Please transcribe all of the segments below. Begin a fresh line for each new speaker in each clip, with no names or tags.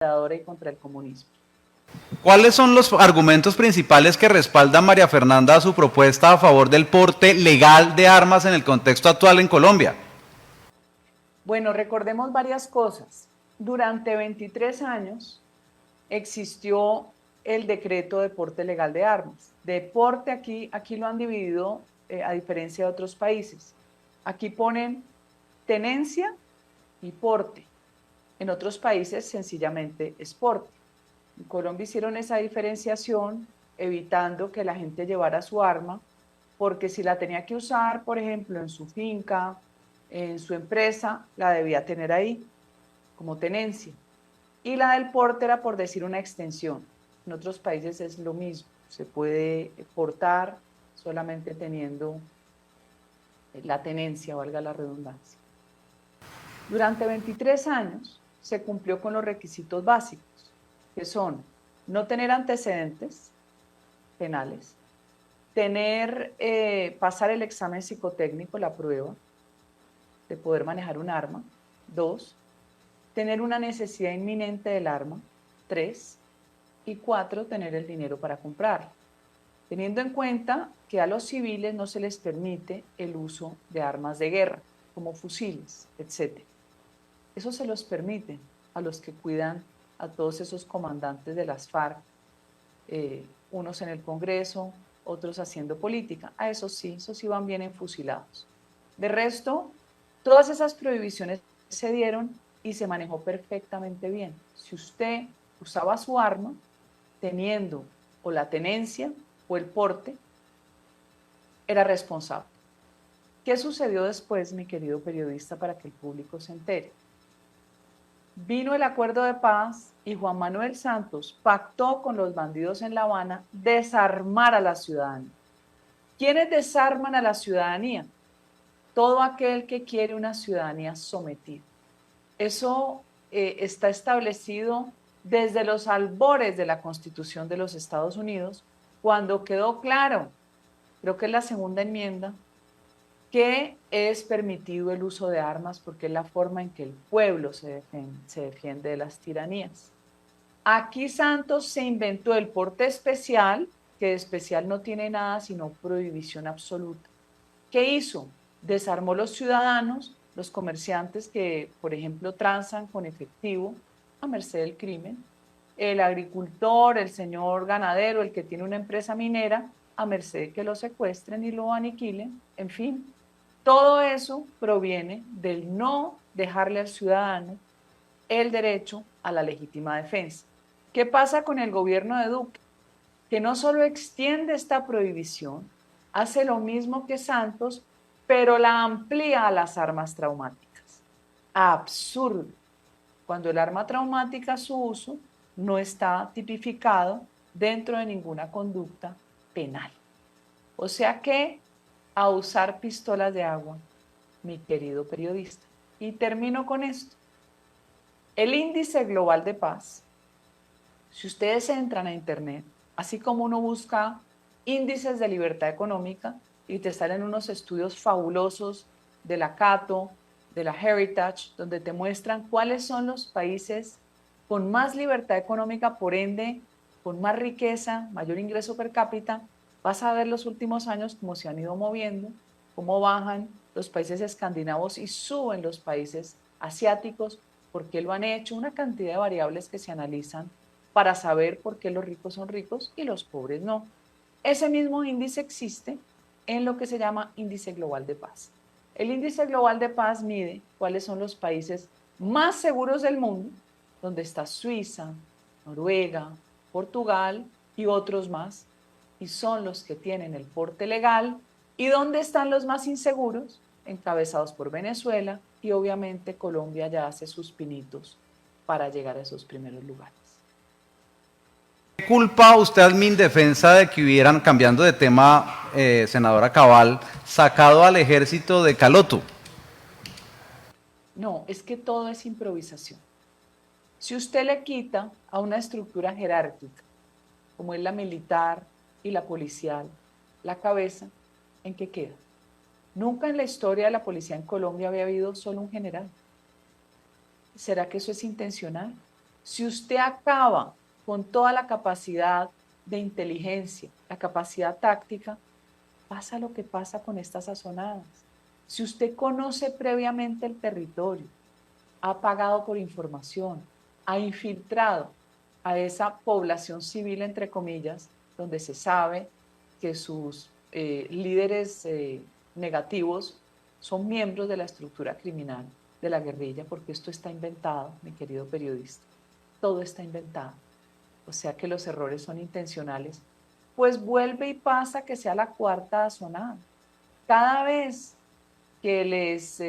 dictadura y contra el comunismo.
¿Cuáles son los argumentos principales que respalda María Fernanda a su propuesta a favor del porte legal de armas en el contexto actual en Colombia?
Bueno, recordemos varias cosas. Durante 23 años existió el decreto de porte legal de armas. Deporte aquí lo han dividido a diferencia de otros países. Aquí ponen tenencia y porte. En otros países sencillamente es porte. En Colombia hicieron esa diferenciación evitando que la gente llevara su arma, porque si la tenía que usar, por ejemplo, en su finca, en su empresa, la debía tener ahí como tenencia. Y la del porte era, por decir, una extensión. En otros países es lo mismo, se puede portar solamente teniendo la tenencia, valga la redundancia. Durante 23 años se cumplió con los requisitos básicos, que son no tener antecedentes penales, pasar el examen psicotécnico, la prueba de poder manejar un arma. 2, tener una necesidad inminente del arma. 3, y 4, tener el dinero para comprarla, teniendo en cuenta que a los civiles no se les permite el uso de armas de guerra, como fusiles, etc. Eso se los permiten a los que cuidan a todos esos comandantes de las FARC, unos en el Congreso, otros haciendo política. A esos sí van bien enfusilados. De resto, todas esas prohibiciones se dieron y se manejó perfectamente bien. Si usted usaba su arma, teniendo o la tenencia o el porte, era responsable. ¿Qué sucedió después, mi querido periodista, para que el público se entere? Vino el acuerdo de paz y Juan Manuel Santos pactó con los bandidos en La Habana desarmar a la ciudadanía. ¿Quiénes desarman a la ciudadanía? Todo aquel que quiere una ciudadanía sometida. Eso está establecido desde los albores de la Constitución de los Estados Unidos, cuando quedó claro, creo que es la segunda enmienda, que es permitido el uso de armas porque es la forma en que el pueblo se defiende de las tiranías. Aquí Santos se inventó el porte especial, que de especial no tiene nada sino prohibición absoluta. ¿Qué hizo? Desarmó los ciudadanos, los comerciantes que, por ejemplo, transan con efectivo a merced del crimen, el agricultor, el señor ganadero, el que tiene una empresa minera, a merced de que lo secuestren y lo aniquilen, en fin. Todo eso proviene del no dejarle al ciudadano el derecho a la legítima defensa. ¿Qué pasa con el gobierno de Duque? Que no solo extiende esta prohibición, hace lo mismo que Santos, pero la amplía a las armas traumáticas. Absurdo. Cuando el arma traumática, su uso, no está tipificado dentro de ninguna conducta penal. O sea que a usar pistolas de agua, mi querido periodista. Y termino con esto. El índice global de paz, si ustedes entran a internet, así como uno busca índices de libertad económica y te salen unos estudios fabulosos de la Cato, de la Heritage, donde te muestran cuáles son los países con más libertad económica, por ende, con más riqueza, mayor ingreso per cápita, vas a ver los últimos años cómo se han ido moviendo, cómo bajan los países escandinavos y suben los países asiáticos, porque lo han hecho, una cantidad de variables que se analizan para saber por qué los ricos son ricos y los pobres no. Ese mismo índice existe en lo que se llama índice global de paz. El índice global de paz mide cuáles son los países más seguros del mundo, donde está Suiza, Noruega, Portugal y otros más, y son los que tienen el porte legal, y dónde están los más inseguros, encabezados por Venezuela, y obviamente Colombia ya hace sus pinitos para llegar a esos primeros lugares.
¿Qué culpa usted a mi defensa de que hubieran, cambiando de tema, senadora Cabal, sacado al ejército de Caloto?
No, es que todo es improvisación. Si usted le quita a una estructura jerárquica, como es la militar y la policial, la cabeza, ¿en qué queda? Nunca en la historia de la policía en Colombia había habido solo un general. ¿Será que eso es intencional? Si usted acaba con toda la capacidad de inteligencia, la capacidad táctica, pasa lo que pasa con estas sazonadas. Si usted conoce previamente el territorio, ha pagado por información, ha infiltrado a esa población civil, entre comillas, donde se sabe que sus líderes negativos son miembros de la estructura criminal de la guerrilla, porque esto está inventado, mi querido periodista, todo está inventado, o sea que los errores son intencionales, pues vuelve y pasa que sea la cuarta azonada. Cada vez que les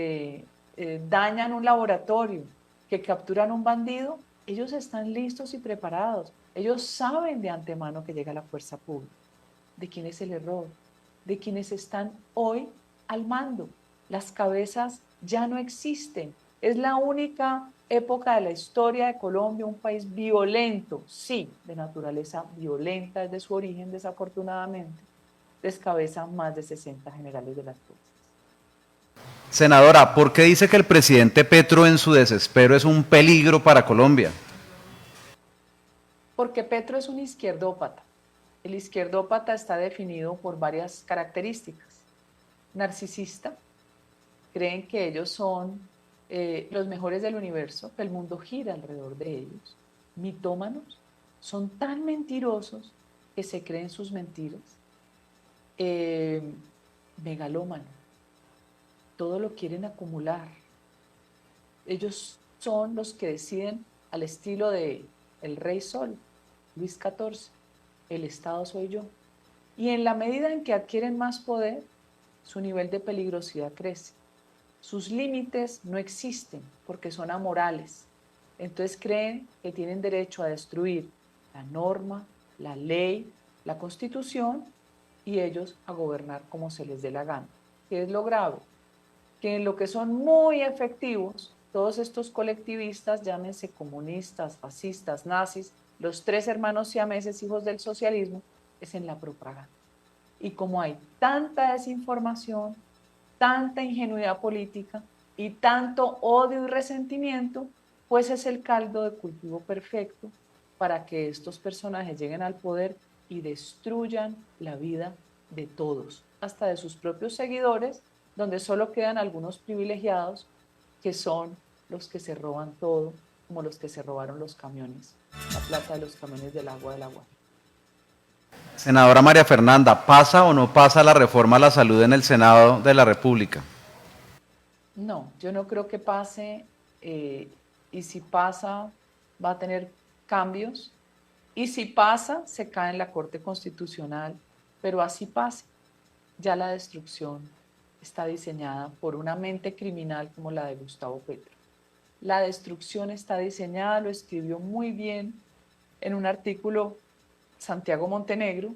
dañan un laboratorio, que capturan un bandido, ellos están listos y preparados. Ellos saben de antemano que llega la fuerza pública. ¿De quién es el error? De quienes están hoy al mando. Las cabezas ya no existen. Es la única época de la historia de Colombia, un país violento, sí, de naturaleza violenta desde su origen, desafortunadamente, descabeza más de 60 generales de las fuerzas.
Senadora, ¿por qué dice que el presidente Petro en su desespero es un peligro para Colombia?
Porque Petro es un izquierdópata. El izquierdópata está definido por varias características. Narcisista, creen que ellos son los mejores del universo, que el mundo gira alrededor de ellos. Mitómanos, son tan mentirosos que se creen sus mentiras. Megalómano, todo lo quieren acumular. Ellos son los que deciden al estilo de el Rey Sol, Luis XIV, el Estado soy yo. Y en la medida en que adquieren más poder, su nivel de peligrosidad crece. Sus límites no existen porque son amorales. Entonces creen que tienen derecho a destruir la norma, la ley, la constitución y ellos a gobernar como se les dé la gana. ¿Qué es lo grave? Que en lo que son muy efectivos, todos estos colectivistas, llámense comunistas, fascistas, nazis, los tres hermanos siameses hijos del socialismo, es en la propaganda. Y como hay tanta desinformación, tanta ingenuidad política y tanto odio y resentimiento, pues es el caldo de cultivo perfecto para que estos personajes lleguen al poder y destruyan la vida de todos, hasta de sus propios seguidores, donde solo quedan algunos privilegiados que son los que se roban todo, como los que se robaron los camiones, la plata de los camiones del agua del agua.
Senadora María Fernanda, ¿pasa o no pasa la reforma a la salud en el Senado de la República?
No, yo no creo que pase, y si pasa va a tener cambios, y si pasa se cae en la Corte Constitucional, pero así pase, ya la destrucción está diseñada por una mente criminal como la de Gustavo Petro. La destrucción está diseñada, lo escribió muy bien en un artículo Santiago Montenegro,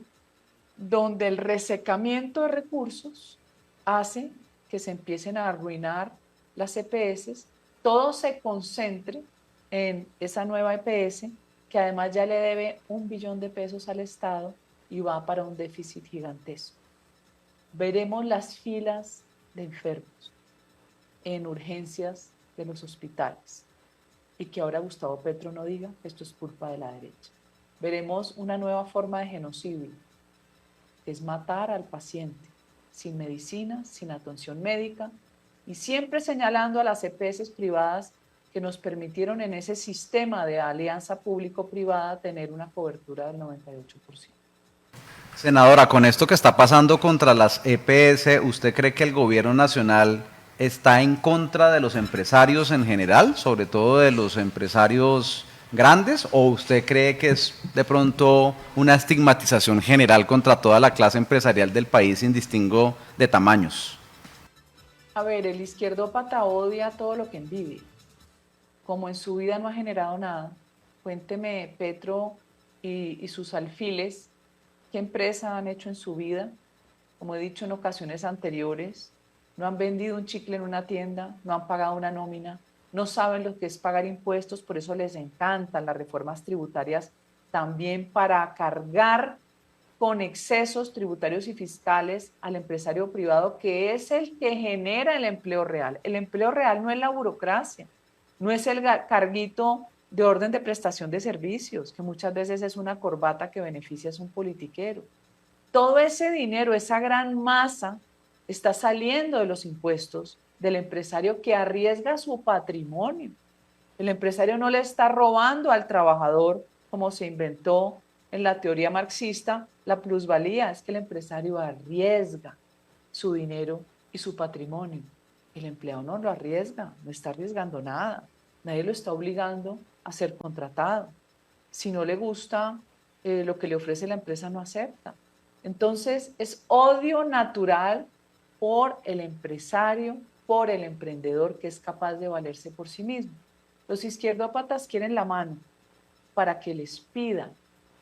donde el resecamiento de recursos hace que se empiecen a arruinar las EPS, todo se concentre en esa nueva EPS, que además ya le debe 1 billón de pesos al Estado y va para un déficit gigantesco. Veremos las filas de enfermos en urgencias de los hospitales y que ahora Gustavo Petro no diga que esto es culpa de la derecha. Veremos una nueva forma de genocidio, que es matar al paciente sin medicina, sin atención médica y siempre señalando a las EPS privadas que nos permitieron en ese sistema de alianza público-privada tener una cobertura del 98%.
Senadora, con esto que está pasando contra las EPS, ¿usted cree que el gobierno nacional está en contra de los empresarios en general, sobre todo de los empresarios grandes, o usted cree que es de pronto una estigmatización general contra toda la clase empresarial del país sin distingo de tamaños?
A ver, el izquierdópata odia todo lo que envidia. Como en su vida no ha generado nada, cuénteme, Petro y sus alfiles, ¿qué empresa han hecho en su vida? Como he dicho en ocasiones anteriores, no han vendido un chicle en una tienda, no han pagado una nómina, no saben lo que es pagar impuestos, por eso les encantan las reformas tributarias también para cargar con excesos tributarios y fiscales al empresario privado, que es el que genera el empleo real. El empleo real no es la burocracia, no es el carguito de orden de prestación de servicios, que muchas veces es una corbata que beneficia a un politiquero. Todo ese dinero, esa gran masa, está saliendo de los impuestos del empresario que arriesga su patrimonio. El empresario no le está robando al trabajador, como se inventó en la teoría marxista, la plusvalía. Es que el empresario arriesga su dinero y su patrimonio. El empleado no lo arriesga, no está arriesgando nada. Nadie lo está obligando a ser contratado. Si no le gusta lo que le ofrece la empresa, no acepta. Entonces, es odio natural por el empresario, por el emprendedor que es capaz de valerse por sí mismo. Los izquierdópatas quieren la mano para que les pidan.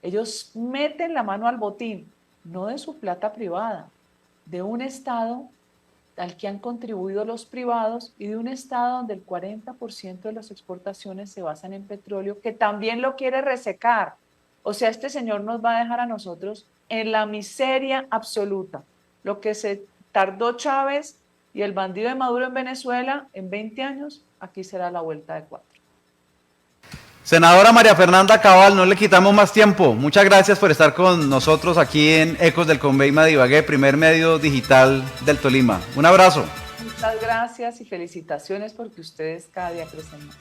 Ellos meten la mano al botín, no de su plata privada, de un Estado al que han contribuido los privados y de un Estado donde el 40% de las exportaciones se basan en petróleo, que también lo quiere resecar. O sea, este señor nos va a dejar a nosotros en la miseria absoluta. Lo que se tardó Chávez y el bandido de Maduro en Venezuela en 20 años, aquí será la vuelta de 4.
Senadora María Fernanda Cabal, no le quitamos más tiempo. Muchas gracias por estar con nosotros aquí en Ecos del Conveima de Ibagué, primer medio digital del Tolima. Un abrazo.
Muchas gracias y felicitaciones porque ustedes cada día crecen más.